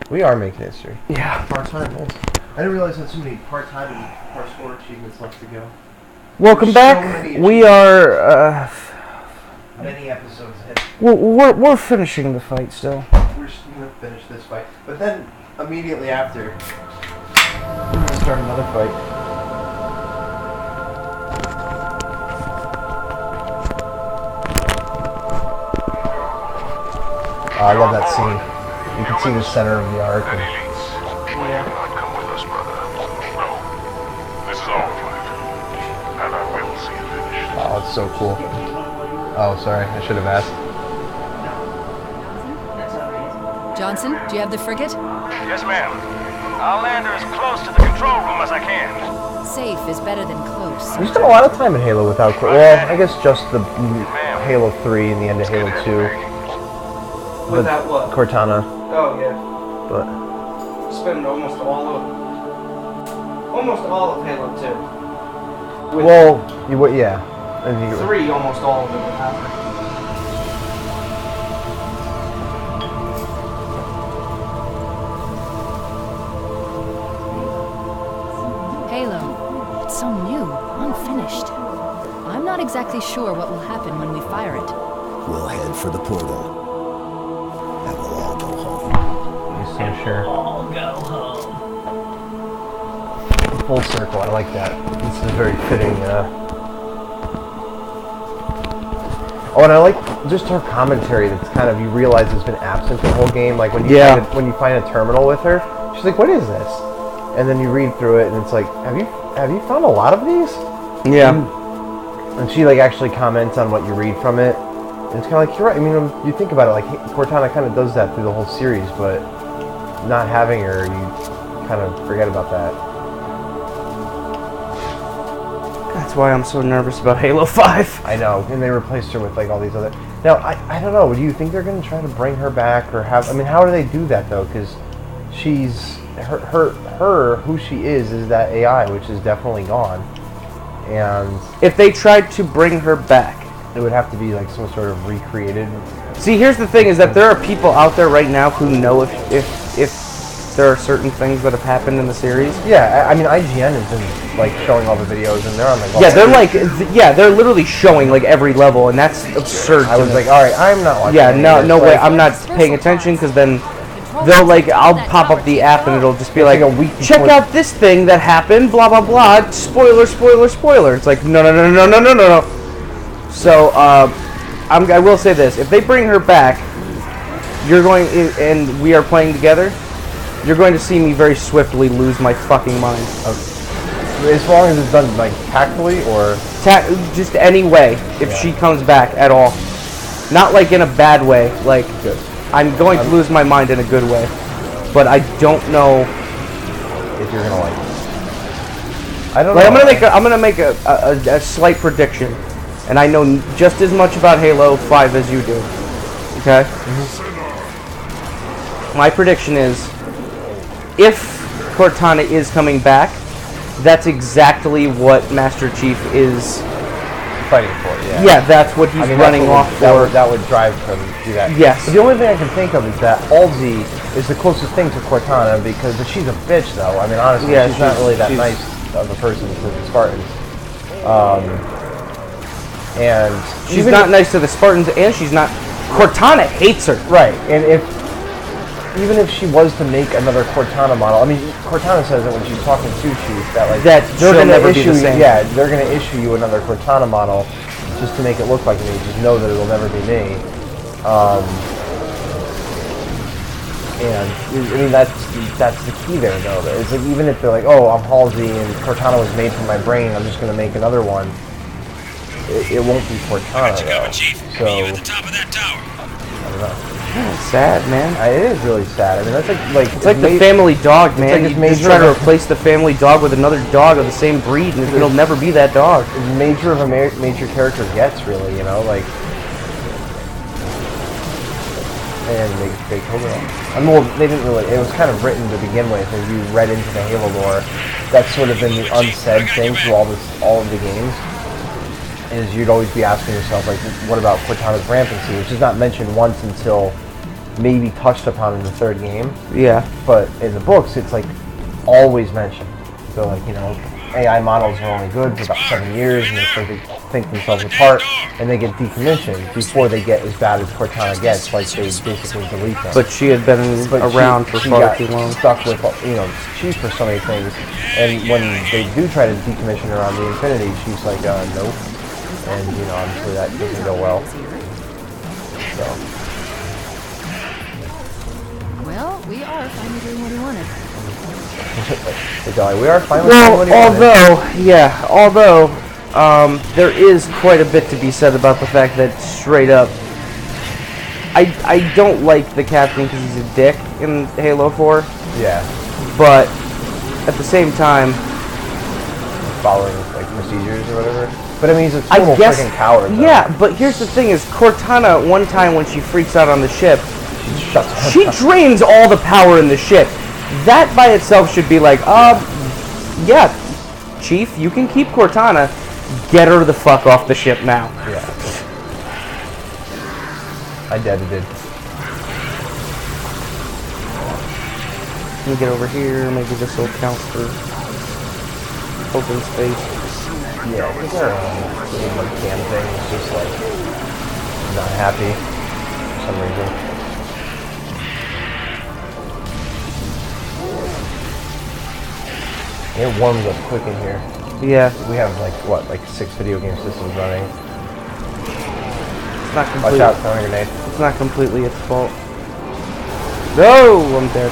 We are making history. Yeah. Part-time, nice. I didn't realize I had so many part-time and part-score achievements left to go. Welcome back. We are. Many episodes ahead. We're finishing the fight still. We're just gonna finish this fight, but then immediately after, we're gonna start another fight. Oh, I love that scene. You can see the center of the arc. And Come with us, brother. No. This is our fight. And I will see it finished. oh, it's so cool. Oh, sorry, I should have asked. Johnson, do you have the frigate? Yes, ma'am. I'll land her as close to the control room as I can. Safe is better than close. We spent a lot of time in Halo without. Well, I guess just the Halo 3 and the end of Halo 2. Without what? Cortana. Oh yeah. But Spend almost all of Halo 2. With well, you would, yeah. And you, 3, almost all of it would happen. Halo. It's so new, unfinished. I'm not exactly sure what will happen when we fire it. We'll head for the portal. And we'll all go home. He's so sure. All go home. Full circle, I like that. This is very fitting. Oh, and I like just her commentary. That's kind of, you realize it's been absent the whole game. Like when you when you find a terminal with her, she's like, "What is this?" And then you read through it, and it's like, "Have you found a lot of these?" Yeah. And she like actually comments on what you read from it. And it's kind of like, you're right. I mean, you think about it, like Cortana kind of does that through the whole series, but not having her, you kind of forget about that. That's why I'm so nervous about Halo 5. I know, and they replaced her with like all these other. Now, I don't know. Do you think they're going to try to bring her back, or have? I mean, how do they do that though? Because she's her who she is that AI, which is definitely gone. And If they tried to bring her back, it would have to be like some sort of recreated. see, here's the thing: is that there are people out there right now who know if there are certain things that have happened in the series. Yeah, I mean, IGN has been like showing all the videos, and they're on like. Yeah, they're like, they're literally showing like every level, and that's absurd. I was like, all right, I'm not watching. yeah, any no, of this. no way, Like, I'm not paying attention because then they'll like, I'll pop up the app and it'll just be like, like a week check before- out this thing that happened, blah blah blah, spoiler, spoiler, spoiler. It's like, no. So, I will say this: if they bring her back, you're going, and we are playing together, you're going to see me very swiftly lose my fucking mind. As long as it's done like tactfully or. Just any way, if she comes back at all, not like in a bad way. Like, Good. I'm going to lose my mind in a good way, but I don't know. If you're gonna like it. I don't Like, know. I'm gonna make a slight prediction, and I know just as much about Halo 5 as you do. Okay. My prediction is, if Cortana is coming back, that's exactly what Master Chief is. Fighting for it, yeah. Yeah, that's what he's I mean, running that's what off for. that would drive them to do that. Yes. But the only thing I can think of is that Halsey is the closest thing to Cortana because she's a bitch, though. I mean, honestly, Yeah, she's not really that she's- nice of a person to the Spartans. And She's even not nice to the Spartans, and she's not. Cortana hates her. right. And even if she was to make another Cortana model, I mean, Cortana says that when she's talking to Chief that like That they're she'll gonna never be issue, the same. Yeah, they're gonna issue you another Cortana model just to make it look like me. Just know that it'll never be me. And I mean that's the key there, though. It's like even if they're like, oh, I'm Halsey and Cortana was made from my brain, I'm just gonna make another one. It won't be Cortana, though. So At the top of that tower. I don't know. It's sad, man. It is really sad. I mean, that's like It's like the family dog, man. like it's you just major try to of a- replace the family dog with another dog of the same breed, and it'll never be that dog. as major of a major character gets, really, you know, like. And they killed it all. I mean, well, they didn't really. It was kind of written to begin with, as you read into the Halo lore. That's sort of been the unsaid thing through all of the games. Is you'd always be asking yourself, like, what about Cortana's rampancy, which is not mentioned once until maybe touched upon in the third game. Yeah. But in the books, it's like always mentioned. So like, you know, AI models are only good for about 7 years, and they think themselves apart, and they get decommissioned before they get as bad as Cortana gets. Like they basically delete them. But she had been around for she far got too long. Stuck with, you know, Chief for so many things, and when they do try to decommission her on the Infinity, she's like, nope. And you know, obviously that doesn't go well. So. Well, we are finally doing what we wanted. We are finally doing what we wanted. although, there is quite a bit to be said about the fact that straight up, I don't like the captain because he's a dick in Halo 4. Yeah. But at the same time, following like procedures or whatever. But I mean, he's a total freaking coward. Though. Yeah, but here's the thing: is Cortana one time when she freaks out on the ship, she drains all the power in the ship. That by itself should be like, yeah, Chief, you can keep Cortana. Get her the fuck off the ship now. Yeah. I deaded. Let me get over here. Maybe this will count for open space. Yeah, because our little like cam thing is just like not happy for some reason. It warms up quick in here. Yeah. We have like what, like 6 video game systems running. It's not completely. Watch out, throwing a grenade. It's not completely its fault. No, I'm dead.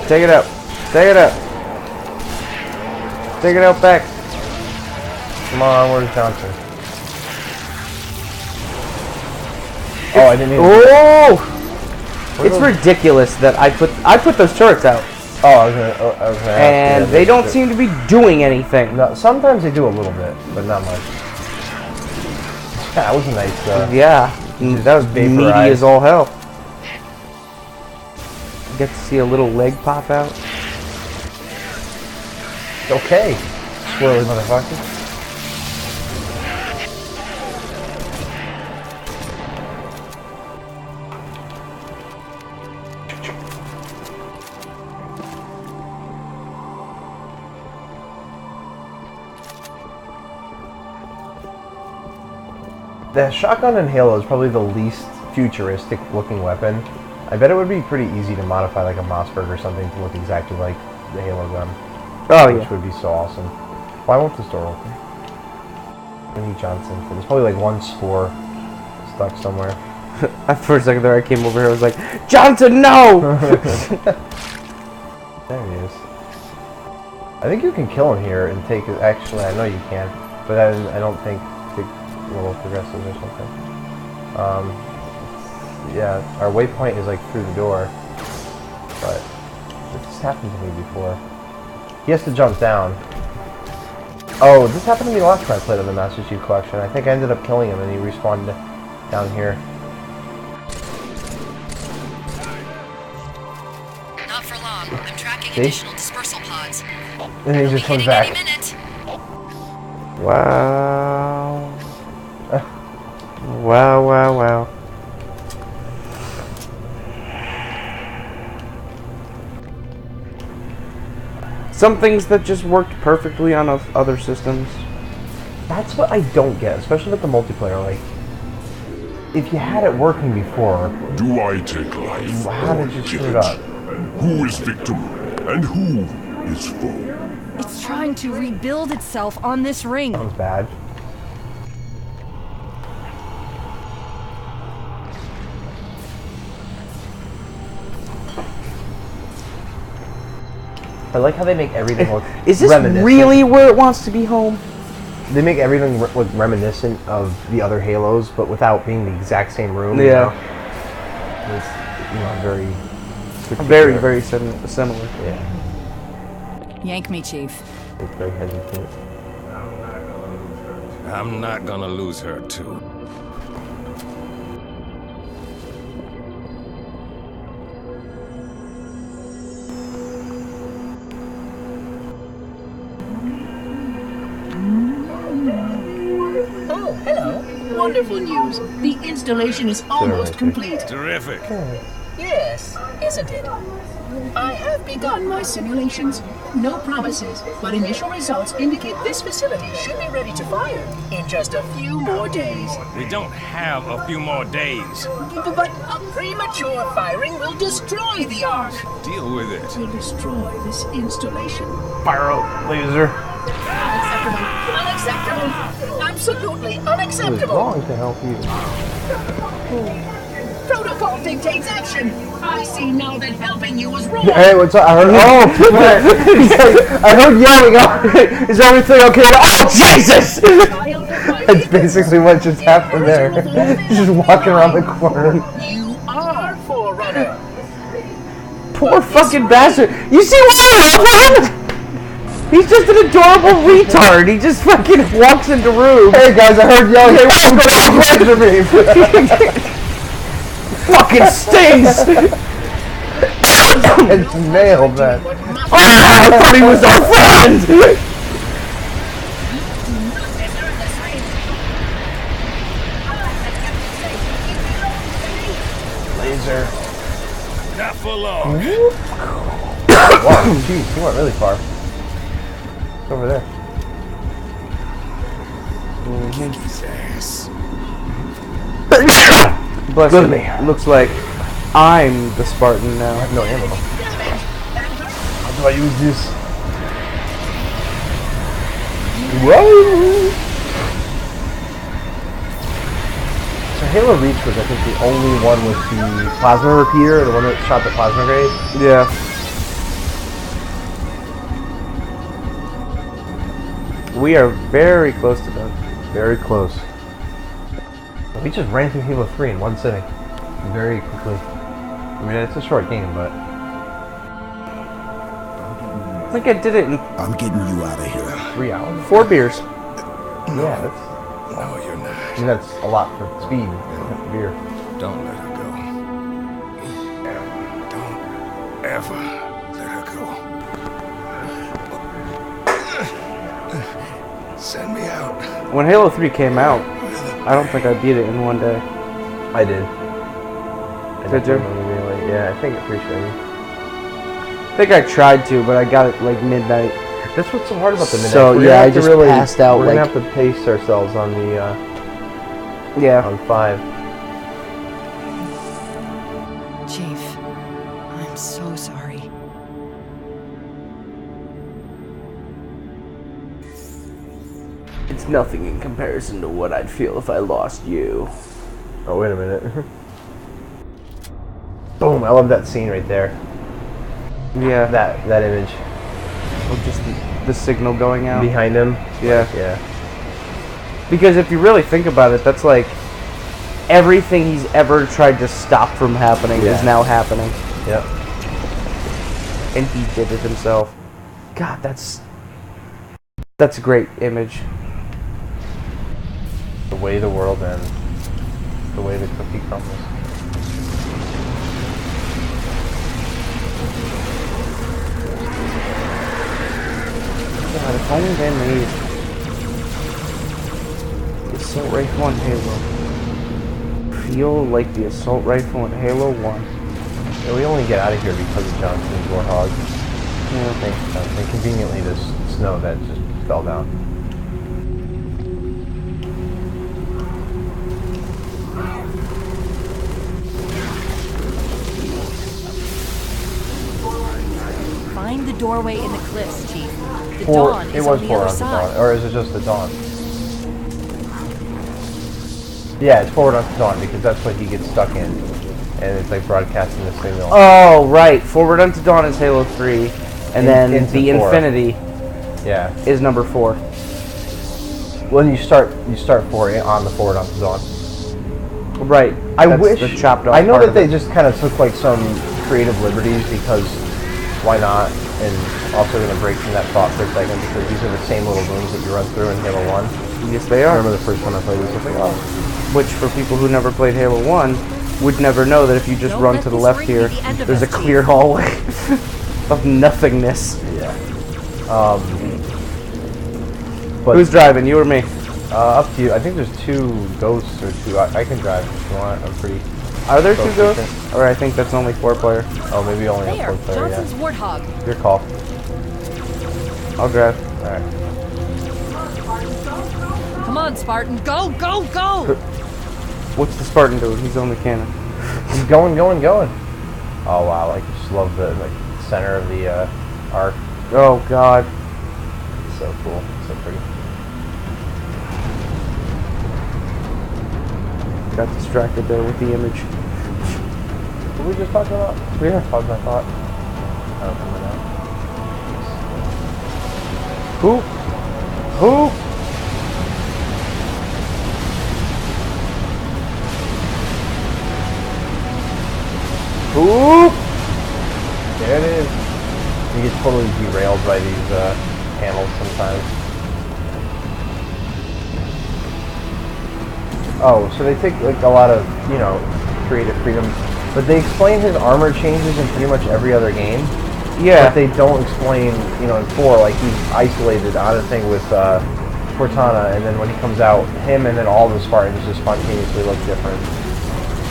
Take it out. Take it out. Take it out back. Come on, where's Johnson? Oh, I didn't even. Oh! It's ridiculous that I put those turrets out. Oh, I was gonna ask. And they don't seem to be doing anything. No, sometimes they do a little bit, but not much. Yeah, that was a nice. Yeah, that was meaty as all hell. Get to see a little leg pop out. Okay, squirrely motherfucker. The shotgun in Halo is probably the least futuristic looking weapon. I bet it would be pretty easy to modify like a Mossberg or something to look exactly like the Halo gun. Oh, which would be so awesome. Why won't this door open? I need Johnson. There's probably like one spore stuck somewhere. For a second there, I came over here. I was like, Johnson, no! There he is. I think you can kill him here and take it. Actually, I know you can, but I don't think take little progressives or something. Yeah, our waypoint is like through the door, but this has happened to me before. He has to jump down. Oh, this happened to me last time I played on the Master Chief Collection. I think I ended up killing him and he respawned down here. Not for long. I'm tracking additional dispersal pods. And he just comes back. Wow. Wow, wow, wow. Some things that just worked perfectly on other systems. That's what I don't get, especially with the multiplayer. Like, if you had it working before, do I take life? How did you screw it up? Who is victim and who is foe? It's trying to rebuild itself on this ring. Sounds bad. I like how they make everything look Is this reminiscent. really where it wants to be home? They make everything look reminiscent of the other Halos, but without being the exact same room. Yeah. You know? It's, very... Very, very similar. Yeah. Yank me, Chief. It's very hesitant. I'm not gonna lose her, too. wonderful news. The installation is almost complete. Terrific. Yes, isn't it? I have begun my simulations. No promises, but initial results indicate this facility should be ready to fire in just a few more days. We don't have a few more days. But a premature firing will destroy the Ark. Deal with it. Will destroy this installation. Pyro laser. Unacceptable. Unacceptable. Absolutely It was unacceptable. wrong to help you. Protocol dictates action. I see now that helping you was wrong. Hey, what's up? I heard. Oh, I heard yelling. Oh, is everything okay? Oh, Jesus! That's basically what just happened there. Just walking around the corner. You are Forerunner. Poor fucking bastard. You see what I love him? He's just an adorable retard. He just fucking walks into rooms. Hey guys, I heard yelling. Hey, what's going on? Me. Fucking stings. It's nailed that. Oh, I thought he was our friend. Laser. Not for long. Wow, geez, you went really far. It's over there. Jesus. Bless me. Looks like I'm the Spartan now. I have no ammo. How do I use this? Whoa! So Halo Reach was, I think, the only one with the plasma repeater, the one that shot the plasma grenade. Yeah. We are very close to done. Very close. We just ran through Halo 3 in one sitting. Very quickly. I mean, it's a short game, but... I think I did it in I'm getting you out of here. 3 hours? 4 beers. Yeah, that's... No, you're I not. mean, that's a lot for speed. For beer. Don't let her go. Don't ever let her go. Send me out. When Halo 3 came out, I don't think I beat it in one day. I did. I Did you? definitely remember being like, yeah, I think I'm pretty sure. I think I tried to, but I got it like midnight. That's what's so hard about the midnight. So, We're yeah, gonna I have to just passed out, We're gonna like- have to pace ourselves on the Yeah. on 5. Chief, I'm so sorry. It's nothing in comparison to what I'd feel if I lost you. Oh, wait a minute. Boom! I love that scene right there. Yeah. That image Or just the signal going out. behind him. Yeah. Yeah. Because if you really think about it, that's like everything he's ever tried to stop from happening Yeah. is now happening. Yep. And he did it himself. God, that's a great image. The way the world ends. The way the cookie crumbles. God, if only they made the assault rifle in Halo feel like the assault rifle in Halo 1. Yeah, we only get out of here because of Johnson's Warthog. Yeah. And conveniently this snow that just fell down. Find the doorway in the cliffs, Chief. The Four, dawn it is was on the 4 other on the side. dawn, or is it just the dawn? Yeah, it's forward onto dawn because that's what he gets stuck in, and it's like broadcasting the signal. Oh, right. Forward Unto Dawn is Halo 3, and then Into the 4. Infinity Yeah. is number 4. When you start 4 on the forward onto dawn. Right. I That's wish. the chopped off I know part that of they it. just kind of took like some creative liberties because why not? And also going to break from that thought for a second because these are the same little rooms that you run through in Halo 1. Yes, they I are. remember the first one I played was just like, oh, Which, for people who never played Halo 1, would never know that if you just Don't run let to the this left ring be here, the end of there's a us, clear Chief. hallway of nothingness. yeah. Who's driving, you or me? Up to you. I think there's 2 ghosts or 2. I can drive if you want. I'm pretty. Are there 2 Ghost ghosts? Or I think that's only 4-player. Oh, maybe only a There, 4-player. Johnson's Yeah. Warthog. Your call. I'll drive. All right. Come on, Spartan, go, go, go! What's the Spartan doing? He's on the cannon. He's going. Oh wow! Like just love the center of the arc. Oh god. It's so cool. So pretty. Got distracted there with the image. What were we just talking about? We were talking about thought. I don't remember now. Who? There it is. You get totally derailed by these panels sometimes. Oh, so they take like a lot of, creative freedom, but they explain his armor changes in pretty much every other game. Yeah. But they don't explain, in 4, like he's isolated on a thing with Cortana, and then when he comes out, him and then all the Spartans just spontaneously look different.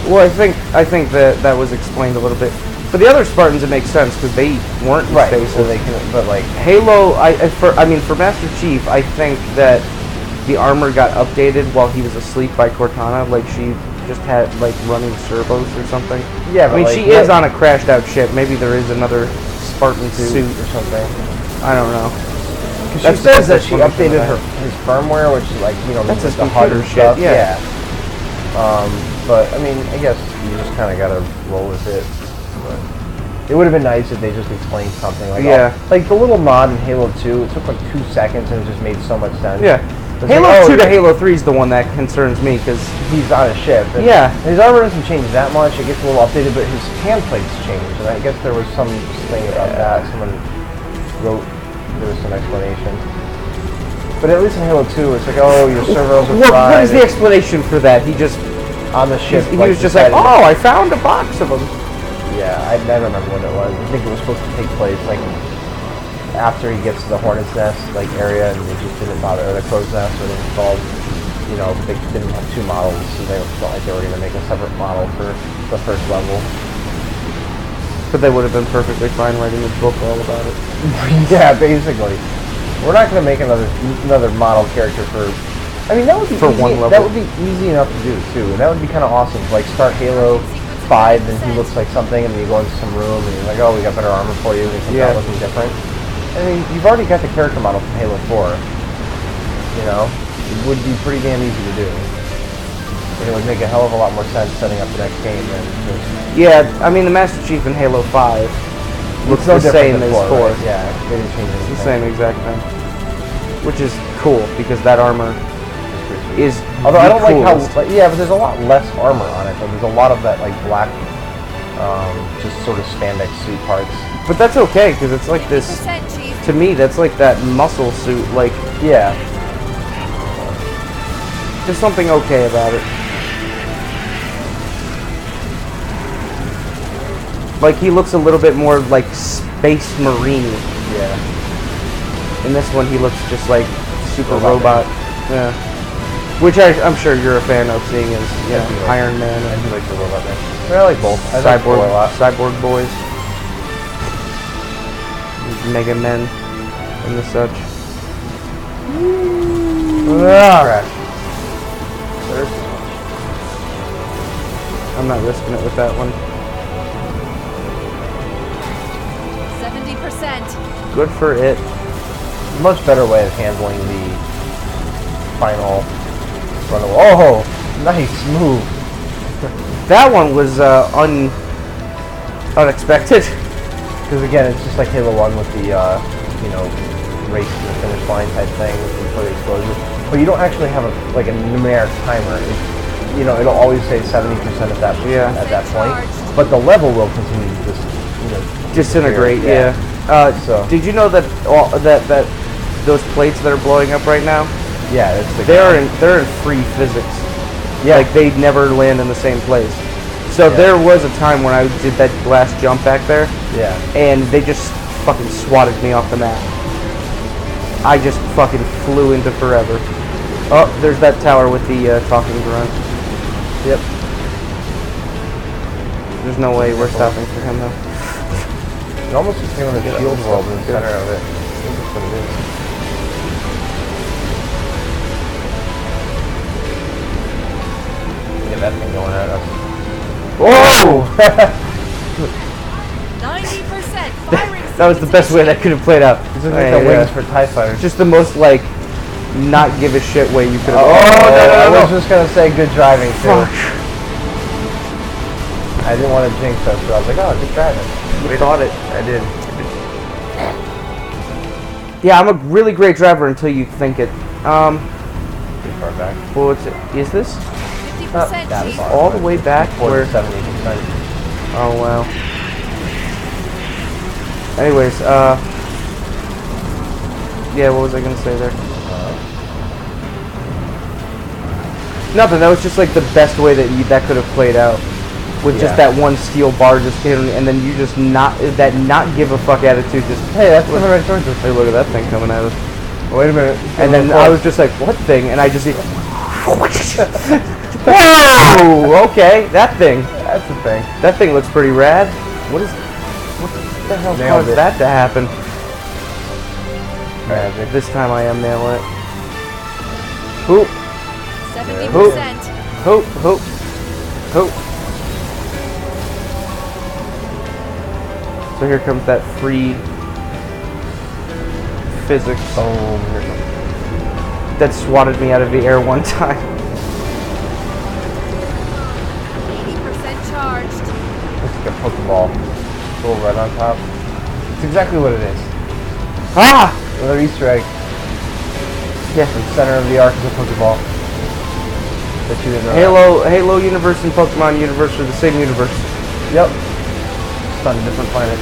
Well, I think that was explained a little bit. For the other Spartans, it makes sense because they weren't in space. So they can, but like Halo, for Master Chief, I think that the armor got updated while he was asleep by Cortana. Like she just had like running servos or something. Yeah, I mean she is on a crashed out ship. Maybe there is another Spartan suit or something. I don't know. She says that she updated his firmware, which is like that's like his the HUD computer stuff. shit. Yeah. But I mean, I guess you just kind of gotta roll with it. But it would have been nice if they just explained something like like the little nod in Halo 2. It took like 2 seconds and it just made so much sense. Yeah. It's Halo like, 2 to Halo 3 is the one that concerns me because he's on a ship. And his armor doesn't change that much. It gets a little updated, but his hand plates change. And I guess there was some thing about that. Someone wrote, there was some explanation. But at least in Halo 2, it's like, oh, your servos are fried. What is the explanation for that? He just on the ship. He was just like, oh, I found a box of them. Yeah, I don't remember when it was. I think it was supposed to take place like after he gets to the Hornet's Nest like area, and they just didn't bother, or the Crow's Nest, or they installed, they didn't have 2 models, so they felt like they were going to make a separate model for the first level. But they would have been perfectly fine writing a book all about it. Yeah, basically. We're not going to make another model character for. I mean, that would be for easy, one level. That would be easy enough to do too, and that would be kind of awesome. Like start Halo 5, and he looks like something, and then you go into some room, and you're like, oh, we got better armor for you, and he comes out looking different. I mean, you've already got the character model from Halo 4. It would be pretty damn easy to do, and it would make a hell of a lot more sense setting up the next game than just. Yeah, I mean, the Master Chief in Halo 5 looks the same as 4. Right? Yeah, they didn't change anything. It's the same exact thing. Which is cool, because that armor is although I don't like how, but there's a lot less armor on it, but there's a lot of that like black, just sort of spandex suit parts. But that's okay, because it's like this, to me, that's like that muscle suit, like, yeah. There's something okay about it. Like, he looks a little bit more like Space Marine. Yeah. In this one, he looks just like super robot. Yeah. Which I'm sure you're a fan of, seeing as Iron Man. I do like the robot man. I like both. I like Cyborg a lot. Cyborg boys. Mega Men and the such. Crash. I'm not risking it with that one. 70%. Good for it. Much better way of handling the final run away. Oh, nice move. That one was unexpected. Because again, it's just like Halo 1 with the race to the finish line type thing before the explosion. But you don't actually have a numeric timer. It'll always say 70% at that point. But the level will continue to just disintegrate. So did you know that that those plates that are blowing up right now? Yeah, they're in free physics. Yeah, like they never land in the same place. So there was a time when I did that last jump back there. Yeah. And they just fucking swatted me off the map. I just fucking flew into forever. Oh, there's that tower with the talking grunt. Yep. There's no way we're stopping for him though. It almost just came on the shield wall in the center of it. I think that's what it is. Get that thing going at us. Whoa! 90% firing. That was the best way that could have played out. This is like the wings for TIE fighters. Just the most like not give a shit way you could have. I was just gonna say good driving too. Fuck. I didn't want to jinx us, so I was like, oh, good driving. We thought it. I did. Yeah, I'm a really great driver until you think it. Too far back. Well, is this 50% That Chief. far. all the way back where? 70%. Oh wow. Anyways, yeah, what was I gonna say there? Nothing. That was just like the best way that that could have played out, with just that one steel bar just hitting, and then you just not give a fuck attitude. Just Hey, that's coming right towards us. hey, look at that thing coming at us. Wait a minute. And then I was just like, what thing? And I just see. Whoa! Okay, that thing. That's the thing. That thing looks pretty rad. What the hell Nailed caused it. that to happen? Magic. This time I am nailing it. Hoop, 70%. hoop, hoop, hoop. So here comes that free physics Boom. that swatted me out of the air one time. 80% charged. Looks like a Pokeball. Little red on top. It's exactly what it is. Ah! Another Easter egg. Yeah. The center of the arc is a Pokeball. That you didn't know. Halo universe and Pokemon universe are the same universe. Yep. Just on a different planet.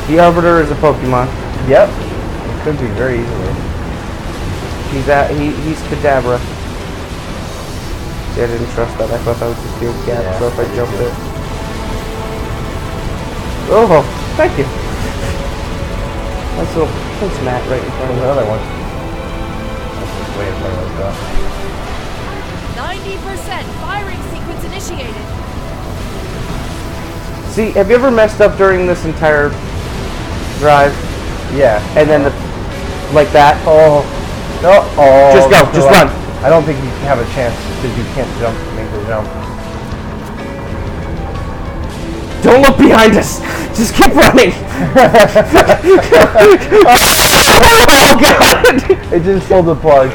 The Arbiter is a Pokemon. Yep. It could be very easily. He's Kadabra. See, I didn't trust that. I thought that would just be a gap, Yeah, so if I I did jumped too. it. Oh, thank you. Nice little mat right in front of There's me. another one. That's just way in front of us though. 90% firing sequence initiated. See, have you ever messed up during this entire drive? Yeah. And then like that? Oh. No. Oh. Just go. Just run. I don't think you have a chance because you can't jump. Make the jump. Don't look behind us. Just keep running. Oh god! It just pulled the plug.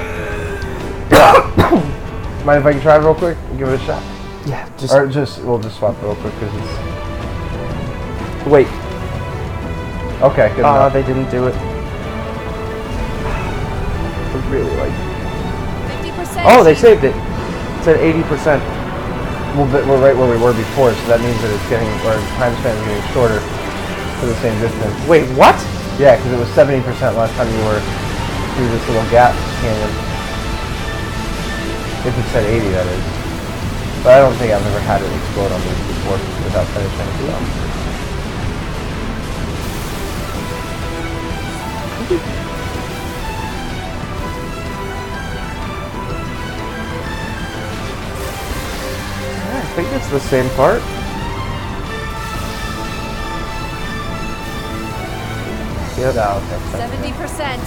Mind if I can try it real quick and give it a shot? Yeah, Or we'll just swap real quick because it's... wait. Okay, good enough. They didn't do it. I really like. 50%. Oh, they Chief. saved it. It's at 80%. Well, but we're right where we were before, so that means that it's getting, or time span is getting shorter for the same distance. Wait, what? Yeah, because it was 70% last time you were through this little gap canyon. If it said 80, that is. But I don't think I've ever had it explode on me before without finishing, so. I think it's the same part. Yep. No, okay. 70%.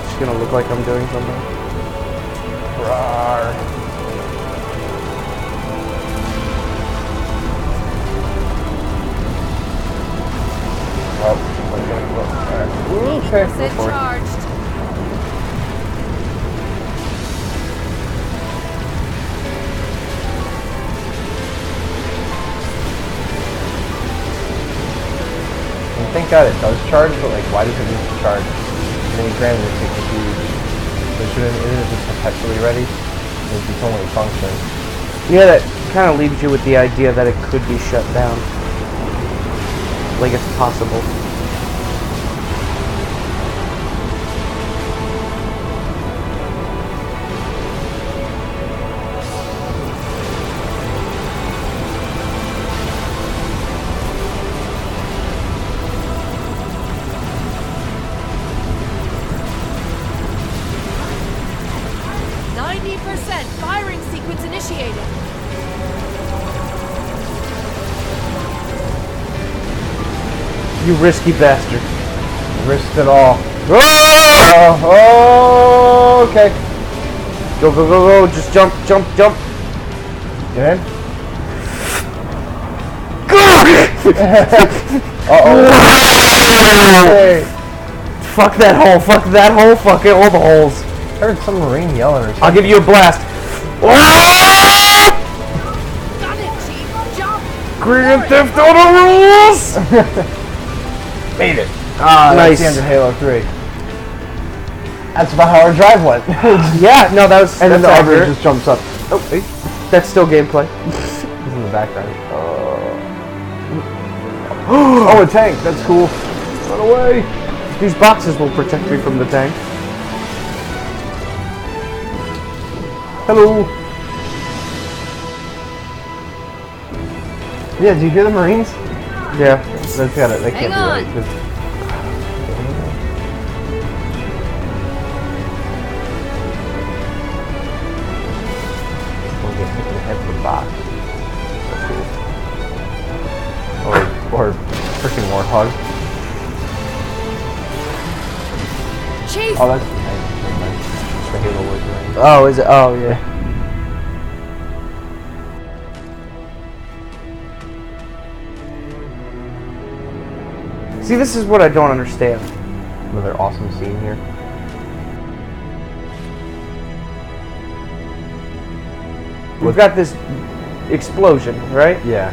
It's gonna look like I'm doing something. Rawr. Oh, I'm gonna go. Alright. Okay, go 80% for it. charged. And thank God it does charge, but like, why does it need to charge? I mean, granted, it's like huge. But isn't it just perpetually ready? It's its only function. Yeah, that kind of leaves you with the idea that it could be shut down. Like it's possible. sequence initiated. You risky bastard. Risked it all. Oh, okay. Go, go, go, go. Just jump, jump, jump. Get in. Hey. Fuck that hole, fuck that hole, fuck it, all the holes. I heard some Marine yelling or something. I'll give you a blast. Got it, Chief. Jump. Grand Theft Auto rules! Made it. Ah, Nice. that's the end of Halo 3. That's about how our drive went. Yeah, no, that was. And then the that's other accurate. just jumps up. Oh, hey. That's still gameplay. He's in the background. Oh, a tank. That's cool. Run away. These boxes will protect me from the tank. Hello. Yeah, do you hear the Marines? Yeah. That's got it. They can't Hang be on. right. 'Cause we'll get hit in the head with a box. That's cool. Or freaking Warthog. Chief. Oh, that's nice. Never mind. It's the Halo Wars Marines. Oh, is it? Oh, yeah. See, this is what I don't understand. Another awesome scene here. We've got this explosion, right? Yeah.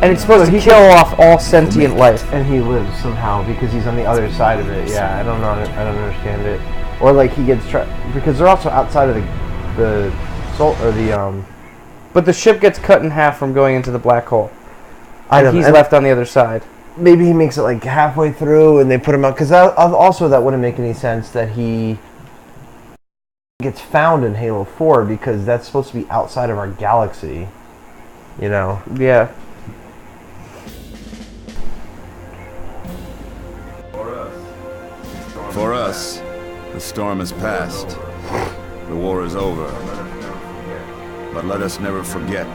And it's supposed to kill off all sentient life. And he lives somehow because he's on the other side of it. Yeah, I don't know. I don't understand it. Or like he gets trapped because they're also outside of the salt or the But the ship gets cut in half from going into the black hole. I And don't he's know. left on the other side. Maybe he makes it like halfway through and they put him out because also that wouldn't make any sense that he gets found in Halo 4 because that's supposed to be outside of our galaxy. You know. Yeah. For us, the storm has passed. The war is over. But let us never forget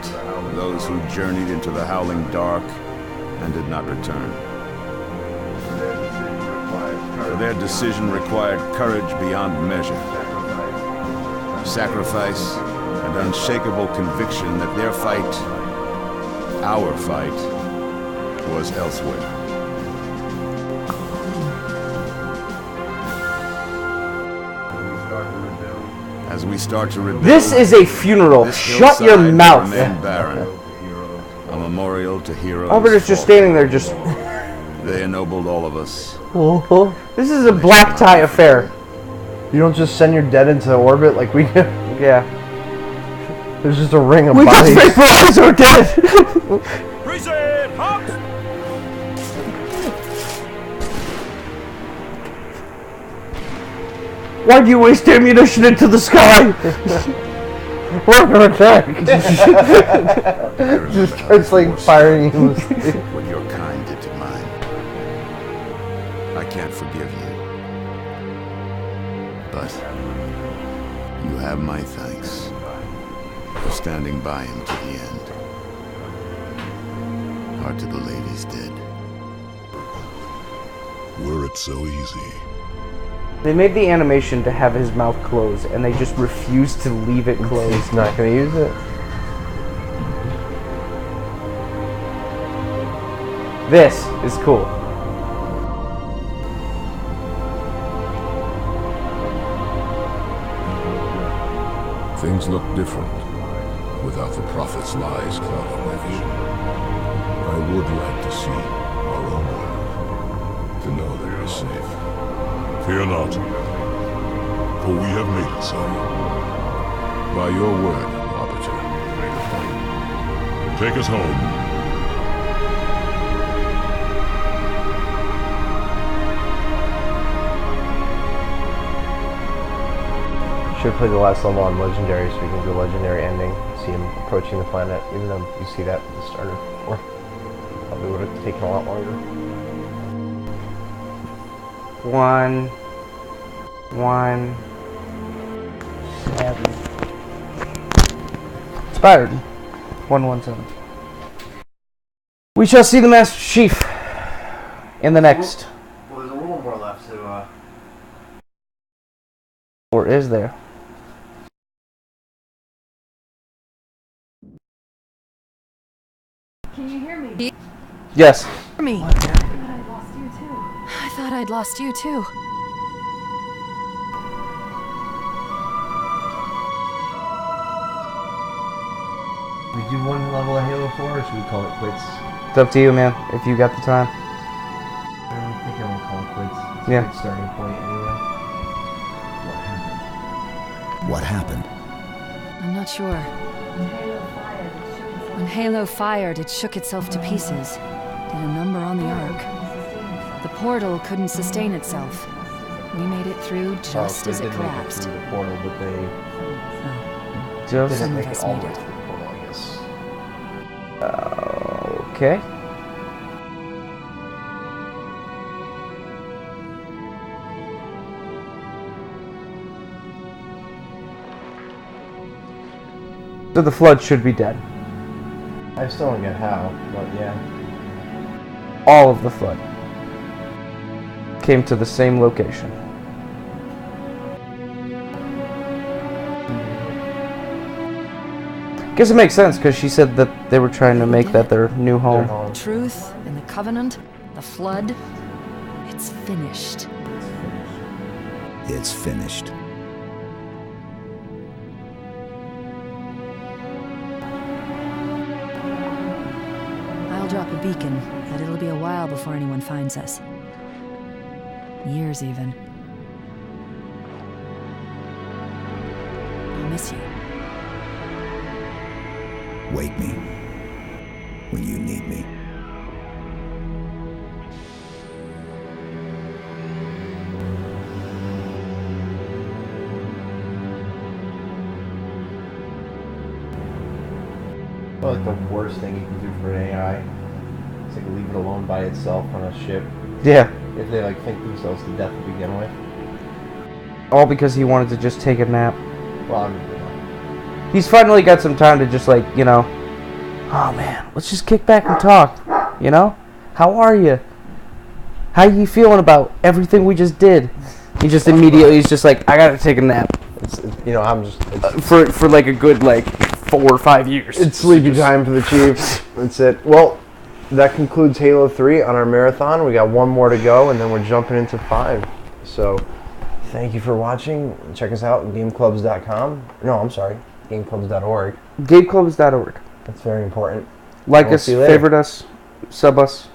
those who journeyed into the howling dark and did not return. For their decision required courage beyond measure. Sacrifice and unshakable conviction that their fight, our fight, was elsewhere. As we start to rebuild, This is a funeral. this Shut your hillside mouth. remained barren. A memorial to heroes. Albert is just fallen. standing there, just. They ennobled all of us. This is a black tie affair. You don't just send your dead into orbit like we do. Yeah. There's just a ring of We just bodies. vaporized our dead. Reset! Hop! Why'd you waste ammunition into the sky? We're under attack. Just starts like firing you. What your kind did to mine. I can't forgive you. But you have my thanks for standing by him to the end. Hard to believe he's dead. Were it so easy. They made the animation to have his mouth closed, and they just refused to leave it closed. He's not gonna use it. This is cool. Things look different without the prophet's lies clouding my vision. I would like to see our own world, to know that we're safe. Fear not, for we have made it so. By your word, Arbiter, take us home. Should have played the last level on Legendary so we can do a Legendary ending. See him approaching the planet, even though you see that at the start of 4. Probably would have taken a lot longer. 1, 1 7. Expired. 117. We shall see the Master Chief in the next. Well, there's a little more left to. Or is there? Can you hear me? Yes. Me. I thought I'd lost you too. I thought I'd lost you too. We do one level of Halo 4, or should we call it quits? It's up to you, man, if you got the time. I think I'm gonna call it quits. It's Yeah. a good starting point anyway. What happened? I'm not sure. When Halo fired, it shook itself to pieces. Did a number on the Ark. The portal couldn't sustain itself. We made it through just as it collapsed. Through the portal, but they Just didn't Some make of it us all the made way it. through the portal, I guess. okay. So the flood should be dead. I still don't get how, but yeah. All of the flood came to the same location. Guess it makes sense because she said that they were trying to make that their new home. Their home. The truth and the covenant, the flood, it's finished. It's finished. I'll drop a beacon, but it'll be a while before anyone finds us. Years even. I'll miss you. Wake me when you need me. Well, like the worst thing you can do for an AI is like leave it alone by itself on a ship. Yeah. If they like think themselves to death to begin with. All because he wanted to just take a nap. Well, I mean, He's finally got some time to just like, you know, oh man, let's just kick back and talk, you know? How are you? How you feeling about everything we just did? He just immediately, he's just like, I gotta take a nap. you know, I'm just For like a good like 4 or 5 years. it's sleepy time for the Chiefs. That's it. Well, that concludes Halo 3 on our marathon. We got one more to go, and then we're jumping into 5. So, thank you for watching. Check us out at gameclubs.com. No, I'm sorry, gameclubs.org. Gameclubs.org. That's very important. Like We'll us, see you later. favorite us, sub us.